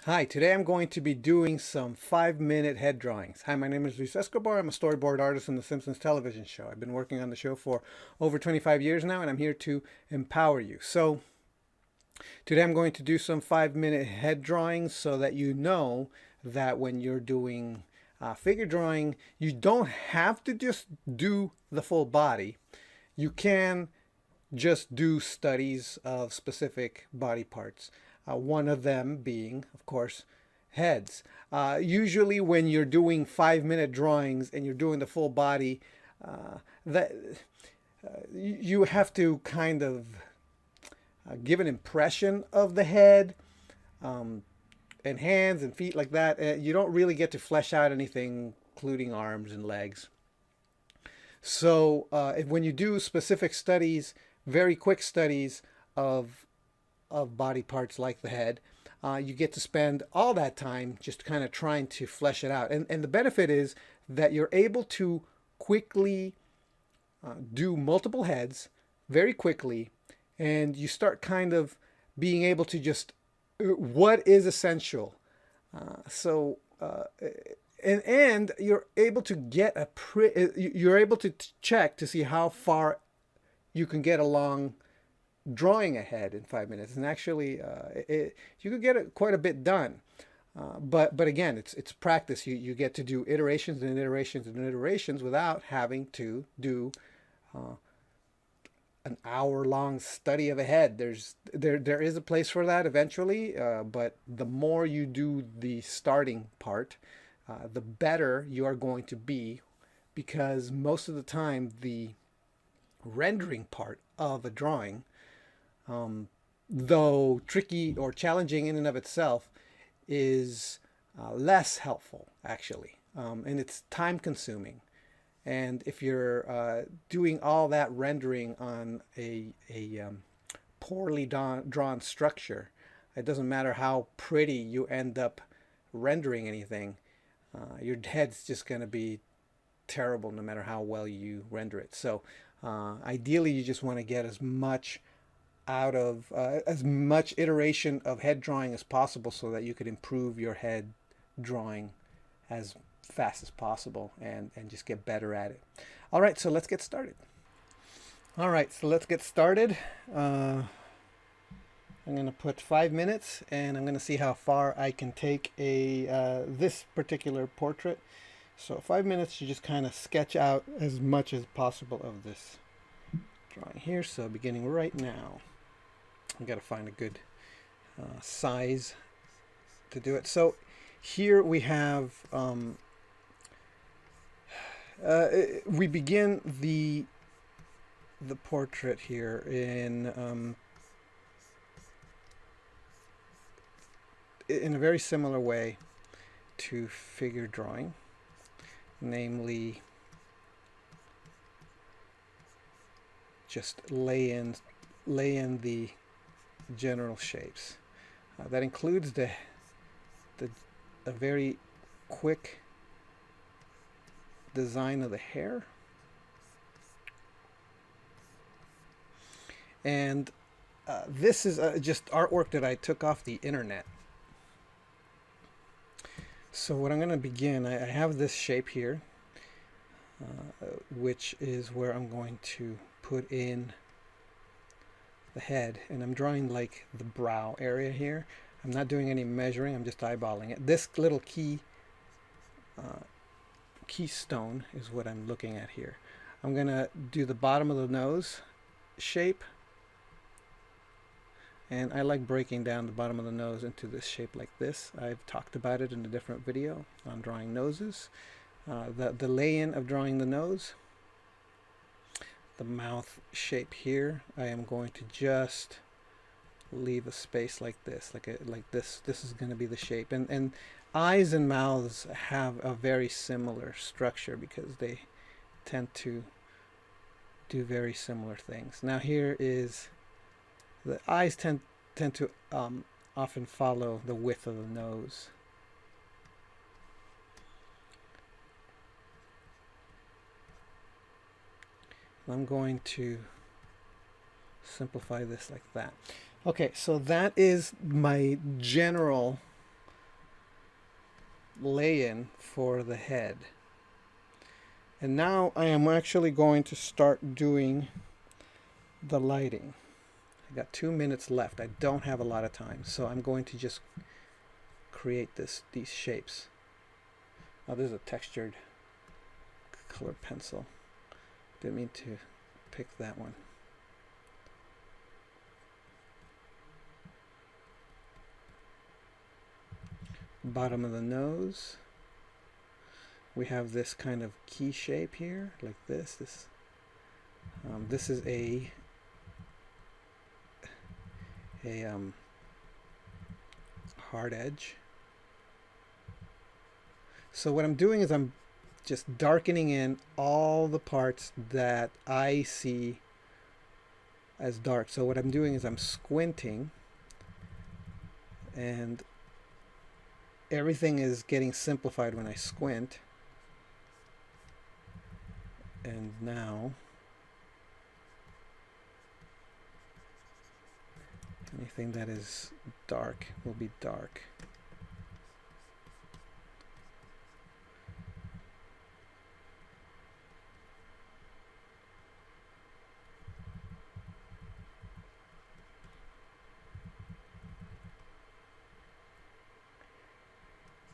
Hi, today I'm going to be doing some 5-minute head drawings. Hi, my name is Escobar. I'm a storyboard artist on The Simpsons television show. I've been working on the show for over 25 years now, and I'm here to empower you. So today I'm going to do some 5-minute head drawings so that you know that when you're doing figure drawing, you don't have to just do the full body. You can just do studies of specific body parts. One of them being, of course, heads. Usually, when you're doing 5-minute drawings and you're doing the full body, that you have to kind of give an impression of the head and hands and feet like that. You don't really get to flesh out anything, including arms and legs. So when you do specific studies, very quick studies of body parts like the head, you get to spend all that time just kind of trying to flesh it out. And the benefit is that you're able to quickly do multiple heads very quickly, and you start kind of being able to just what is essential. So and you're able to get you're able to check to see how far you can get along drawing ahead in 5 minutes, and actually you could get quite a bit done. But again, it's practice. You get to do iterations and iterations and iterations without having to do an hour-long study of a head. There is a place for that eventually, but the more you do the starting part, the better you are going to be, because most of the time the rendering part of a drawing, though tricky or challenging in and of itself, is less helpful actually, and it's time consuming. And if you're doing all that rendering on a poorly drawn structure, it doesn't matter how pretty you end up rendering anything, your head's just going to be terrible no matter how well you render it. So ideally you just want to get as much out of as much iteration of head drawing as possible so that you could improve your head drawing as fast as possible and just get better at it. All right, so let's get started. All right, so let's get started. I'm going to put 5 minutes, and I'm going to see how far I can take this particular portrait. So 5 minutes to just kind of sketch out as much as possible of this drawing here. So beginning right now, I've got to find a good size to do it. So here we have, we begin the portrait here in a very similar way to figure drawing, namely just lay in the general shapes. That includes a very quick design of the hair, and this is just artwork that I took off the internet. So what I'm going to begin, I have this shape here, which is where I'm going to put in the head, and I'm drawing like the brow area here. I'm not doing any measuring, I'm just eyeballing it. This little keystone is what I'm looking at here. I'm gonna do the bottom of the nose shape, and I like breaking down the bottom of the nose into this shape like this. I've talked about it in a different video on drawing noses. The lay-in of drawing the nose, the mouth shape here, I am going to just leave a space like this, like this. This is going to be the shape, and eyes and mouths have a very similar structure because they tend to do very similar things. Now here is the eyes tend to often follow the width of the nose. I'm going to simplify this like that. Okay, so that is my general lay-in for the head. And now I am actually going to start doing the lighting. I got 2 minutes left. I don't have a lot of time, so I'm going to just create these shapes. Oh, this is a textured color pencil. Didn't mean to pick that one. Bottom of the nose. We have this kind of key shape here, like this. This is a hard edge. So what I'm doing is I'm just darkening in all the parts that I see as dark. So what I'm doing is I'm squinting, and everything is getting simplified when I squint. And now anything that is dark will be dark.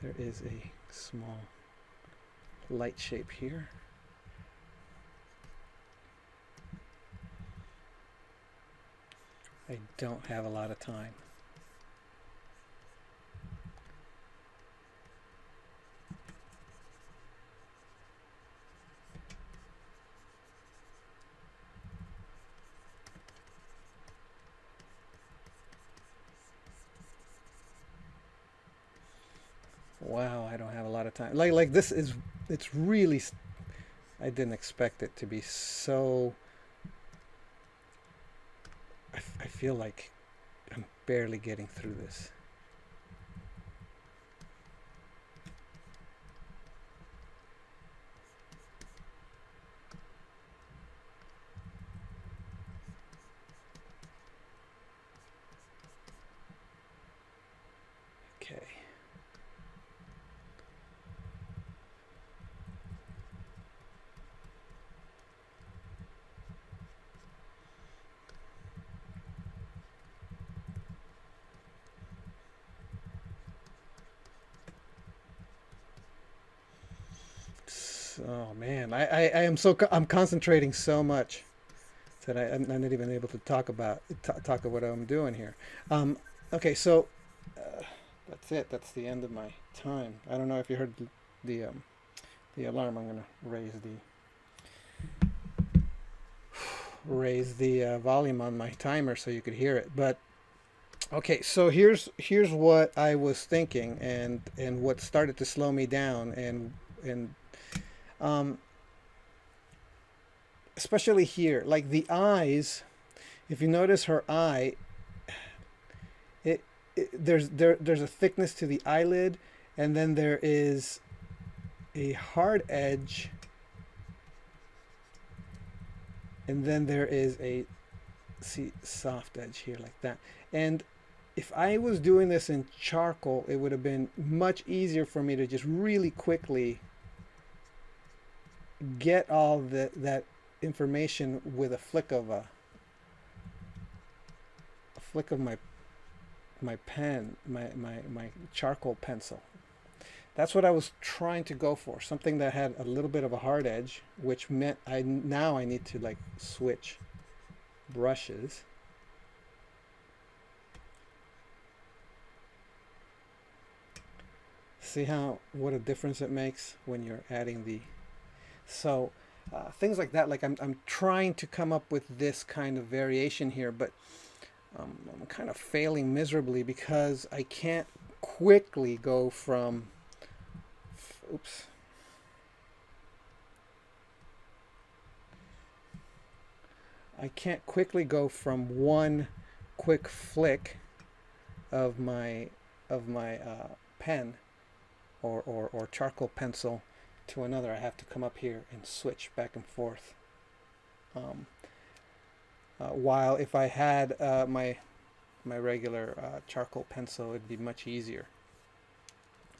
There is a small light shape here. I don't have a lot of time. Wow, I don't have a lot of time. Like this is, it's really, I didn't expect it to be so, I feel like I'm barely getting through this. Okay. Oh man, I am I'm concentrating so much that I'm not even able to talk about what I'm doing here. Okay, so that's it. That's the end of my time. I don't know if you heard the alarm. I'm gonna raise the volume on my timer so you could hear it. But okay, so here's what I was thinking, and what started to slow me down, and especially here, like the eyes. If you notice her eye, there's a thickness to the eyelid, and then there is a hard edge, and then there is a soft edge here, like that. And if I was doing this in charcoal, it would have been much easier for me to just really quickly get all that information with a flick of my pen, my charcoal pencil. That's what I was trying to go for, something that had a little bit of a hard edge, which meant now I need to like switch brushes. See what a difference it makes when you're adding the, so things like that. Like I'm trying to come up with this kind of variation here, but I'm kind of failing miserably because I can't quickly go from, oops. I can't quickly go from one quick flick of my pen or charcoal pencil to another. I have to come up here and switch back and forth. While if I had my regular charcoal pencil, it'd be much easier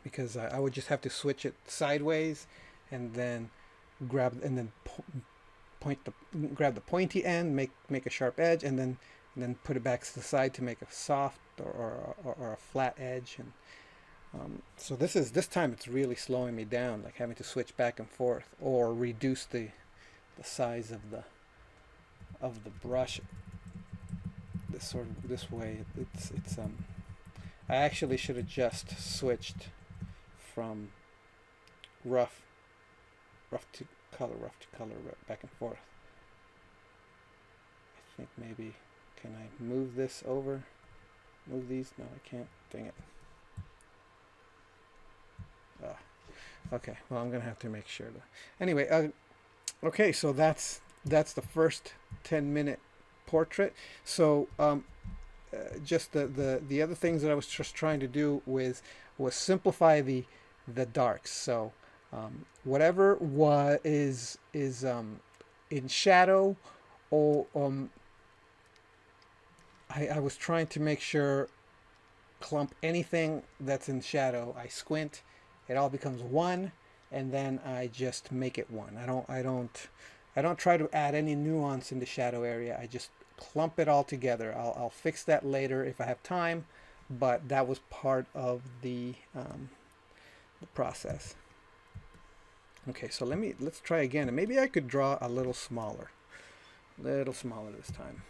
because I would just have to switch it sideways and then grab the pointy end, make a sharp edge, and then put it back to the side to make a soft or a flat edge. And so this time it's really slowing me down, like having to switch back and forth or reduce the size of the brush this way. It's I actually should have just switched from rough to color, back and forth. I think maybe, can I move this over? Move these? No, I can't. Dang it. Okay, well, I'm gonna have to make sure that. Anyway, okay, so that's the first 10-minute portrait. So just the other things that I was just trying to do was simplify the darks. So whatever is in shadow, or I was trying to make sure, clump anything that's in shadow, I squint, it all becomes one, and then I just make it one. I don't try to add any nuance in the shadow area. I just clump it all together. I'll fix that later if I have time, but that was part of the process. Okay, so let's try again, and maybe I could draw a little smaller this time.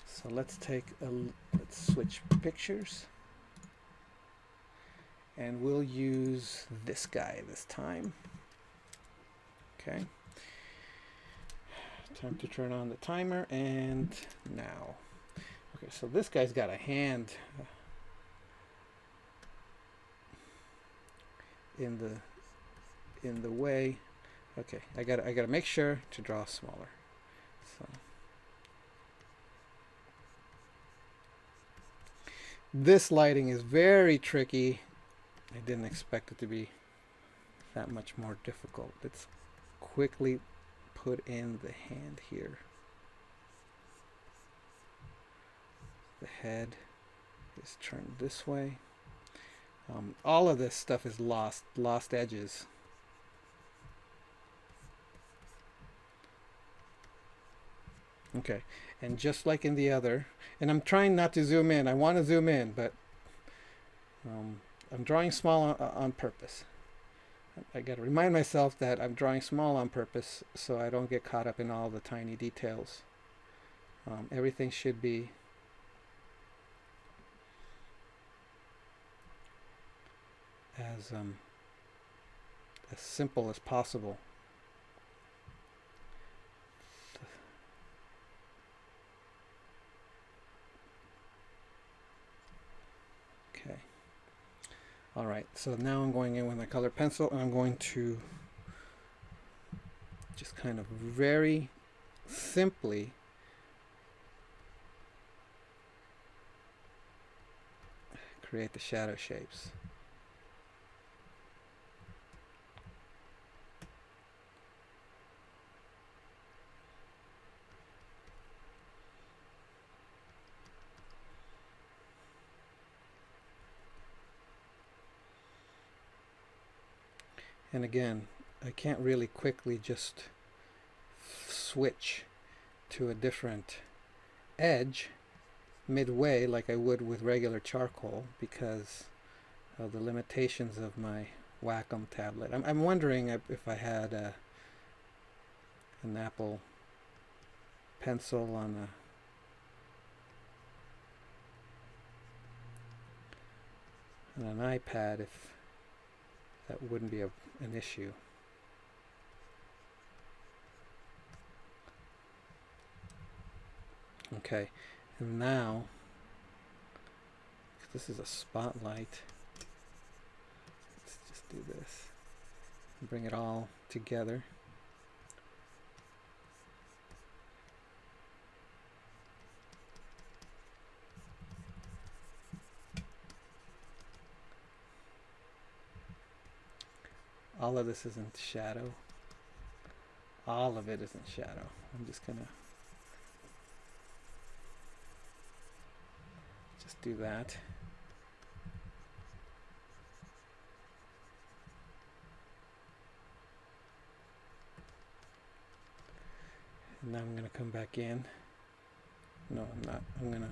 So let's switch pictures, and we'll use this guy this time. Okay. Time to turn on the timer, and now. Okay, so this guy's got a hand in the way. Okay, I gotta make sure to draw smaller. So this lighting is very tricky. I didn't expect it to be that much more difficult. Let's quickly put in the hand here. The head is turned this way. All of this stuff is lost edges. Okay, and just like in the other, and I'm trying not to zoom in. I want to zoom in, but I'm drawing small on purpose. I got to remind myself that I'm drawing small on purpose so I don't get caught up in all the tiny details. Everything should be as simple as possible. Okay. All right, so now I'm going in with my colored pencil, and I'm going to just kind of very simply create the shadow shapes. And again, I can't really quickly just switch to a different edge midway like I would with regular charcoal because of the limitations of my Wacom tablet. I'm wondering if I had an Apple pencil on an iPad, if that wouldn't be an issue. Okay, and now this is a spotlight. Let's just do this and bring it all together. All of this isn't shadow. All of it isn't shadow. I'm just gonna just do that. And now I'm going to come back in. No, I'm not. I'm going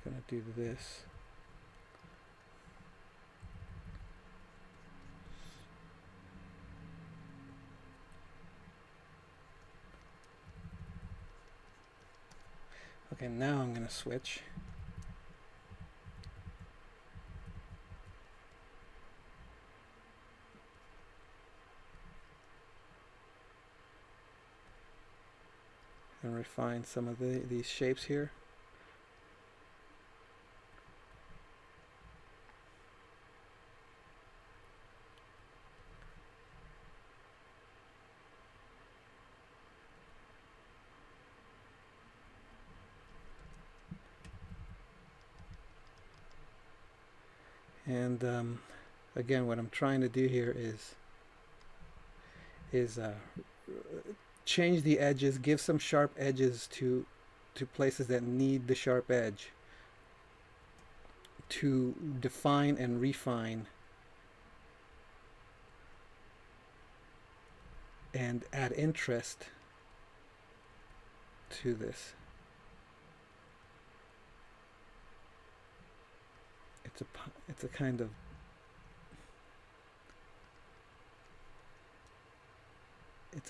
to do this. Okay, now I'm going to switch. And refine some of these shapes here. And again, what I'm trying to do here is change the edges, give some sharp edges to places that need the sharp edge, to define and refine and add interest to this. It's a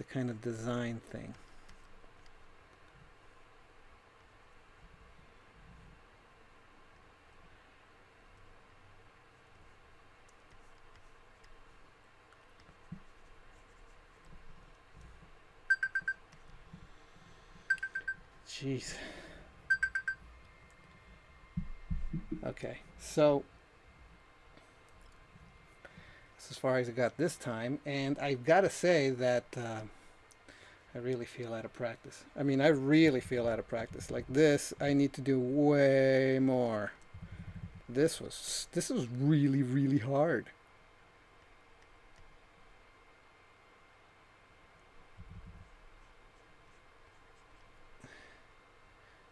kind of design thing. Jeez. Okay, so that's as far as I got this time, and I've got to say that I really feel out of practice. I mean, I really feel out of practice. Like this, I need to do way more. This was really, really hard.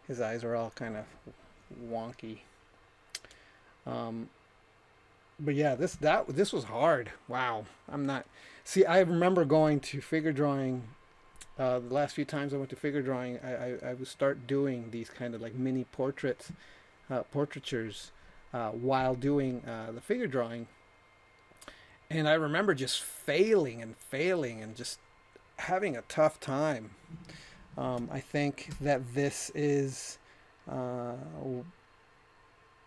His eyes are all kind of wonky. But yeah, this was hard. Wow. I'm not. See, I remember going to figure drawing. The last few times I went to figure drawing, I would start doing these kind of like mini portraits, portraitures, while doing the figure drawing. And I remember just failing and just having a tough time. I think that this is, you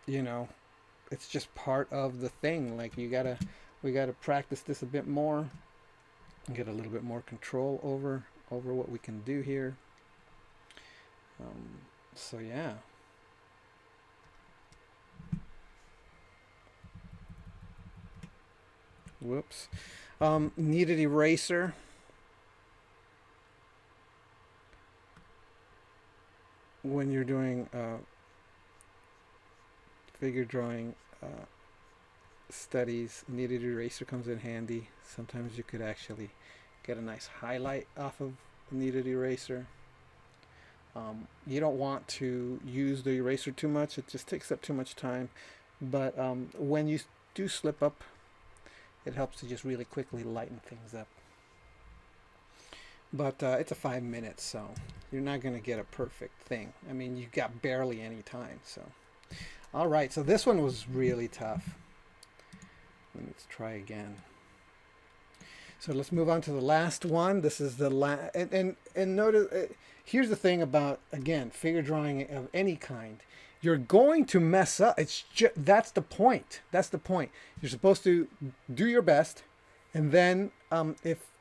know, it's just part of the thing. Like we gotta practice this a bit more, and get a little bit more control over what we can do here. So yeah. Whoops. Kneaded eraser. When you're doing figure drawing studies, kneaded eraser comes in handy. Sometimes you could actually get a nice highlight off of the kneaded eraser. You don't want to use the eraser too much. It just takes up too much time. But when you do slip up, it helps to just really quickly lighten things up. But it's a 5 minutes, so you're not going to get a perfect thing. I mean, you've got barely any time. So, all right. So this one was really tough. Let's try again. So let's move on to the last one. This is the last, and notice. Here's the thing about, again, figure drawing of any kind. You're going to mess up. It's just, that's the point. That's the point. You're supposed to do your best, and then if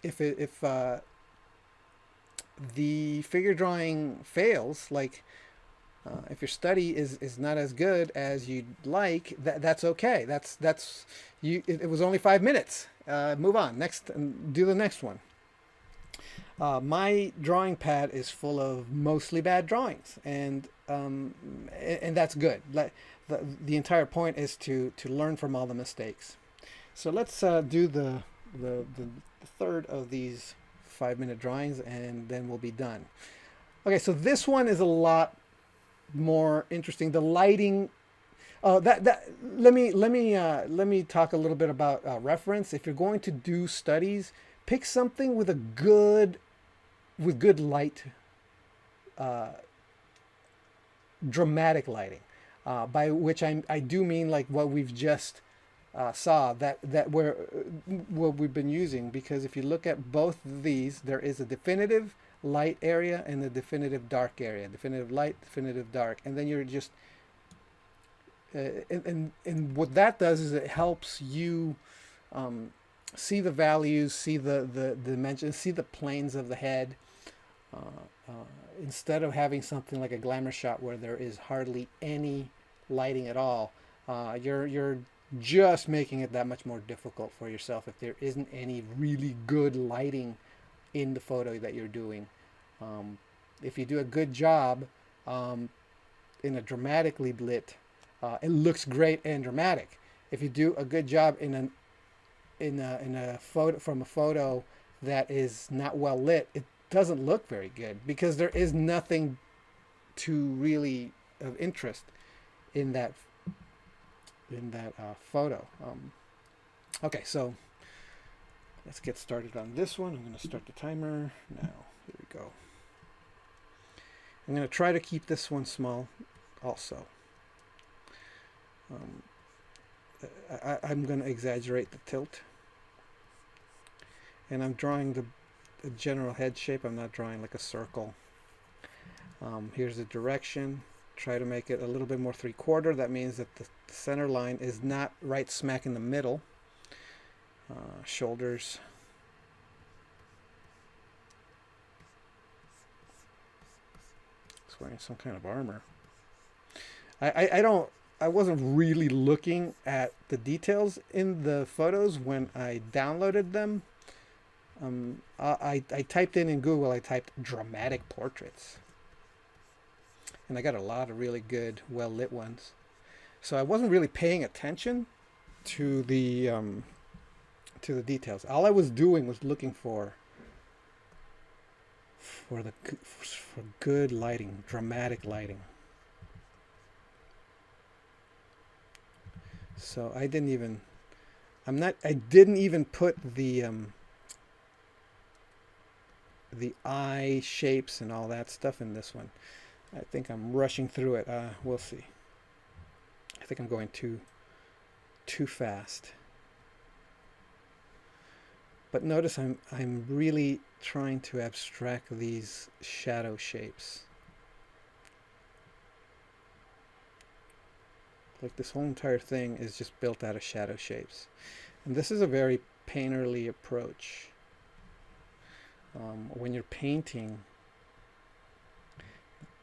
the figure drawing fails, like if your study is not as good as you'd like, that's okay. That's you. It was only 5 minutes. Move on. Next, do the next one. My drawing pad is full of mostly bad drawings, and that's good. The entire point is to learn from all the mistakes. So let's do the third of these 5-minute drawings, and then we'll be done. Okay, so this one is a lot more interesting. The lighting. Let me talk a little bit about reference. If you're going to do studies, pick something with a good light, uh, dramatic lighting, by which I do mean like what we've just saw, that where what we've been using. Because if you look at both of these, there is a definitive light area and a definitive dark area. Definitive light, definitive dark, and then you're just and what that does is it helps you see the values, see the dimensions, see the planes of the head. Uh, uh, Instead of having something like a glamour shot where there is hardly any lighting at all, you're just making it that much more difficult for yourself if there isn't any really good lighting in the photo that you're doing. If you do a good job in a dramatically lit, it looks great and dramatic. If you do a good job in a photo, from a photo that is not well lit, it doesn't look very good because there is nothing to really of interest in that photo. Okay, so let's get started on this one. I'm going to start the timer now. Here we go. I'm going to try to keep this one small also. I'm going to exaggerate the tilt. And I'm drawing the general head shape. I'm not drawing like a circle. Here's the direction. Try to make it a little bit more 3/4. That means that the center line is not right smack in the middle. Shoulders. He's wearing some kind of armor. I wasn't really looking at the details in the photos when I downloaded them. I typed in Google, I typed dramatic portraits. And I got a lot of really good, well-lit ones. So I wasn't really paying attention to the details. All I was doing was looking for good lighting, dramatic lighting. So I didn't even put the eye shapes and all that stuff in this one. I think I'm rushing through it. We'll see. I think I'm going too fast. But notice I'm really trying to abstract these shadow shapes. Like this whole entire thing is just built out of shadow shapes. And this is a very painterly approach. When you're painting,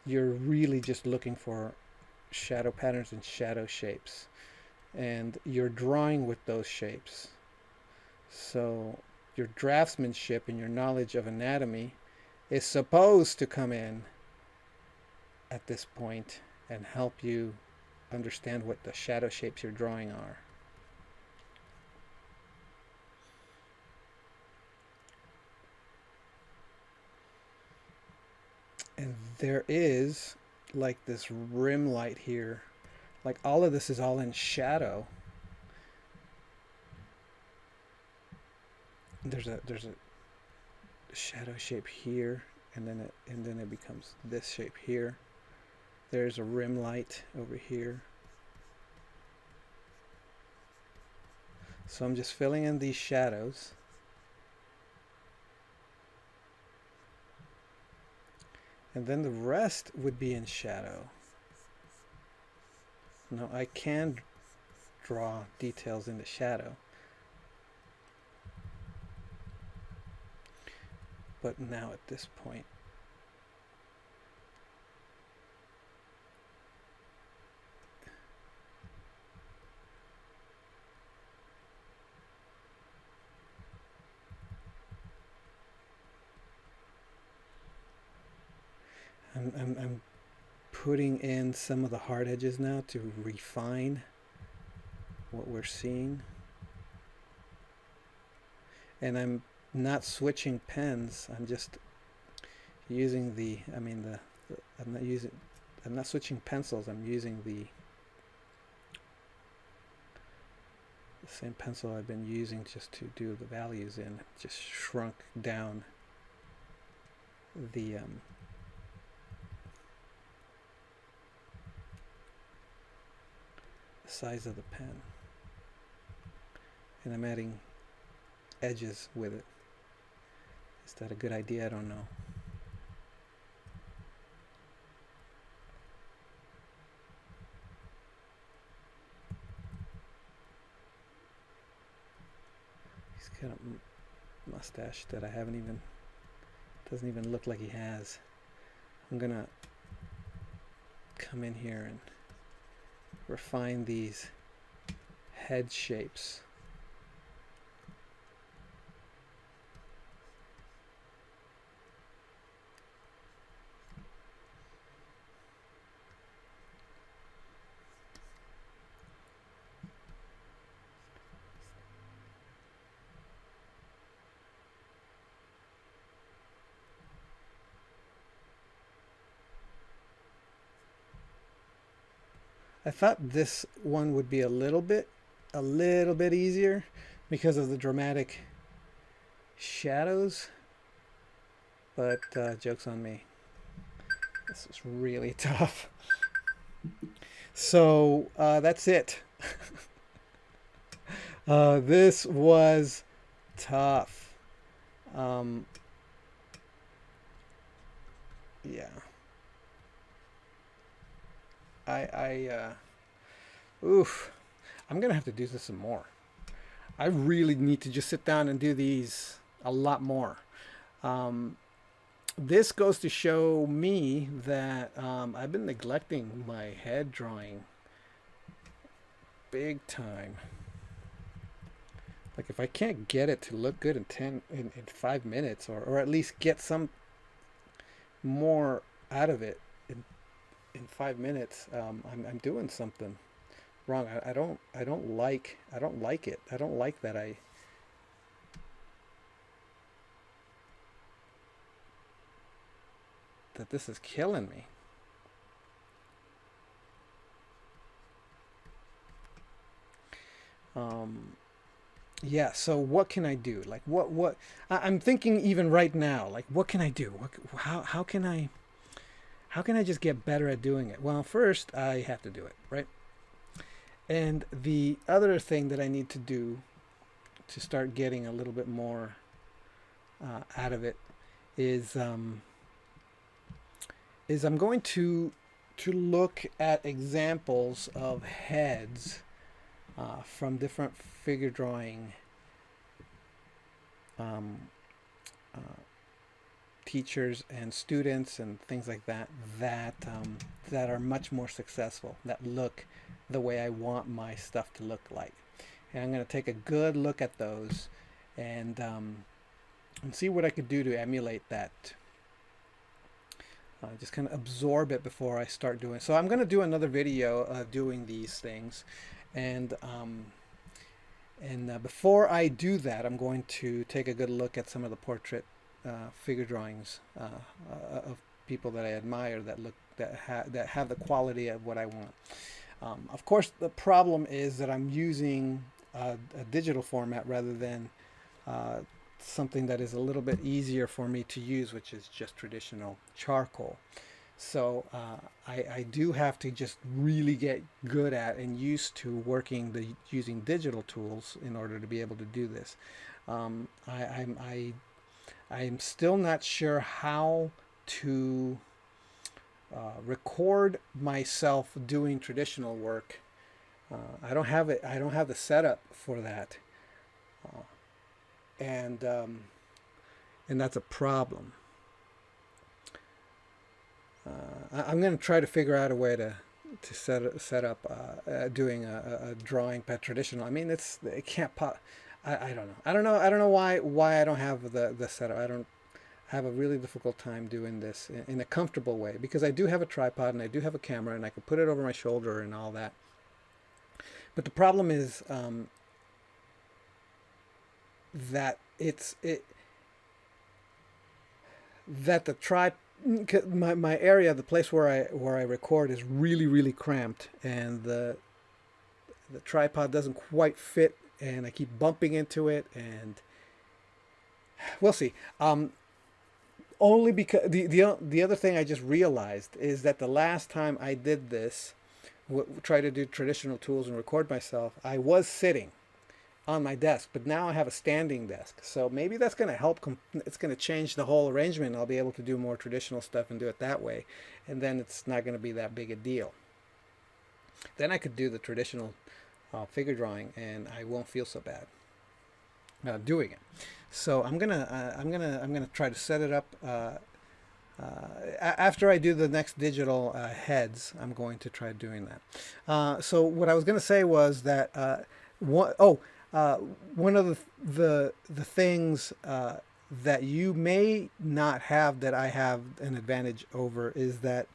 you're really just looking for shadow patterns and shadow shapes. And you're drawing with those shapes. So your draftsmanship and your knowledge of anatomy is supposed to come in at this point and help you understand what the shadow shapes you're drawing are. And there is like this rim light here. Like all of this is all in shadow. There's a shadow shape here, and then it becomes this shape here. There's a rim light over here. So I'm just filling in these shadows. And then the rest would be in shadow. Now I can draw details in the shadow. But now at this point, I'm putting in some of the hard edges now to refine what we're seeing. And I'm not switching pens. I'm just using I'm not switching pencils. I'm using The same pencil I've been using just to do the values in just shrunk down the size of the pen, and I'm adding edges with it. Is that a good idea? I don't know. He's got a mustache that I haven't even, doesn't even look like he has. I'm gonna come in here and refine these head shapes. I thought this one would be a little bit easier because of the dramatic shadows, but joke's on me. This is really tough. So that's it. This was tough. Yeah. Oof. I'm gonna have to do this some more. I really need to just sit down and do these a lot more. This goes to show me that I've been neglecting my head drawing big time. Like if I can't get it to look good in 5 minutes, or at least get some more out of it in 5 minutes, I'm doing something wrong. I don't like it. I don't like that that this is killing me. Yeah, so what can I do? Like what I'm thinking even right now, like what can I do? How can I just get better at doing it? Well, first I have to do it, right? And the other thing that I need to do to start getting a little bit more out of it is I'm going to look at examples of heads from different figure drawing teachers and students and things like that that are much more successful, that look the way I want my stuff to look like. And I'm going to take a good look at those and see what I could do to emulate that. Just kind of absorb it before I start doing. So I'm going to do another video of doing these things, and before I do that, I'm going to take a good look at some of the portrait figure drawings of people that I admire that have the quality of what I want. Of course, the problem is that I'm using a digital format rather than something that is a little bit easier for me to use, which is just traditional charcoal. So I do have to just really get good at and used to using digital tools in order to be able to do this. I'm still not sure how to record myself doing traditional work. I don't have it. I don't have the setup for that, and that's a problem. I'm going to try to figure out a way to set up doing a drawing traditional. I mean, it can't pop. I don't know. I don't know why I don't have the setup. I don't have a really difficult time doing this in a comfortable way, because I do have a tripod and I do have a camera and I can put it over my shoulder and all that. But the problem is that my area, the place where I record, is really cramped, and the tripod doesn't quite fit and I keep bumping into it, and we'll see. Only because the other thing I just realized is that the last time I did this, try to do traditional tools and record myself, I was sitting on my desk, but now I have a standing desk. So maybe that's going to help. It's going to change the whole arrangement. I'll be able to do more traditional stuff and do it that way. And then it's not going to be that big a deal. Then I could do the traditional figure drawing and I won't feel so bad doing it. So I'm gonna try to set it up. After I do the next digital heads, I'm going to try doing that. So what I was going to say was that one of the things that you may not have that I have an advantage over is that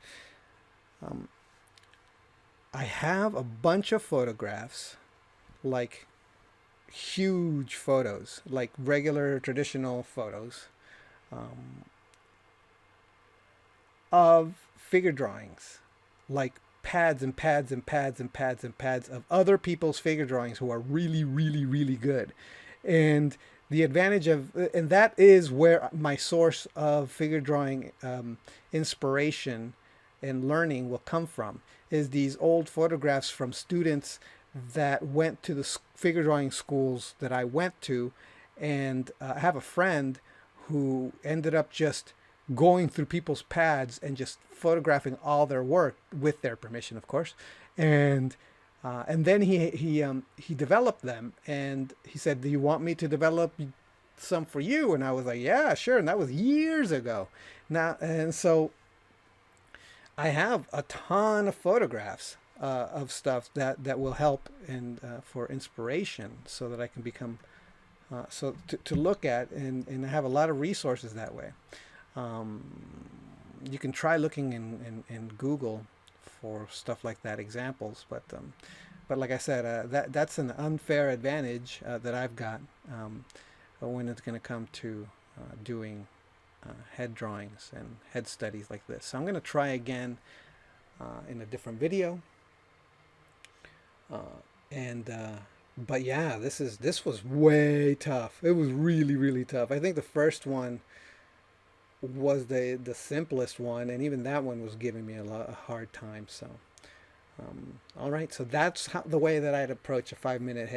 I have a bunch of photographs, like huge photos, like regular traditional photos, of figure drawings, like pads and pads and pads and pads and pads of other people's figure drawings who are really, really, really good. And the advantage of, and that is where my source of figure drawing inspiration and learning will come from, is these old photographs from students that went to the figure drawing schools that I went to. And I have a friend who ended up just going through people's pads and just photographing all their work with their permission, of course. And then he developed them, and he said, "Do you want me to develop some for you?" And I was like, "Yeah, sure." And that was years ago. Now, and so I have a ton of photographs of stuff that will help and for inspiration, so that I can become so to look at and have a lot of resources that way. You can try looking in Google for stuff like that, examples, but like I said, that's an unfair advantage that I've got when it's going to come to doing head drawings and head studies like this. So I'm going to try again in a different video. But yeah, this was way tough. It was really, really tough. I think the first one was the simplest one, and even that one was giving me a hard time. So all right, so that's the way that I'd approach a 5-minute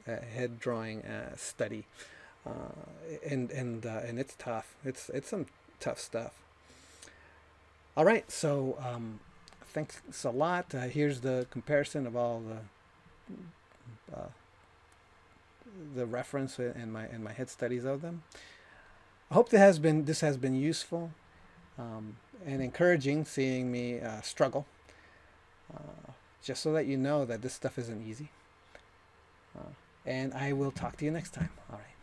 head drawing study, and it's tough. It's some tough stuff. All right, so thanks a lot. Here's the comparison of all the reference in my head studies of them. I hope this has been useful and encouraging, seeing me struggle, just so that you know that this stuff isn't easy. And I will talk to you next time. All right.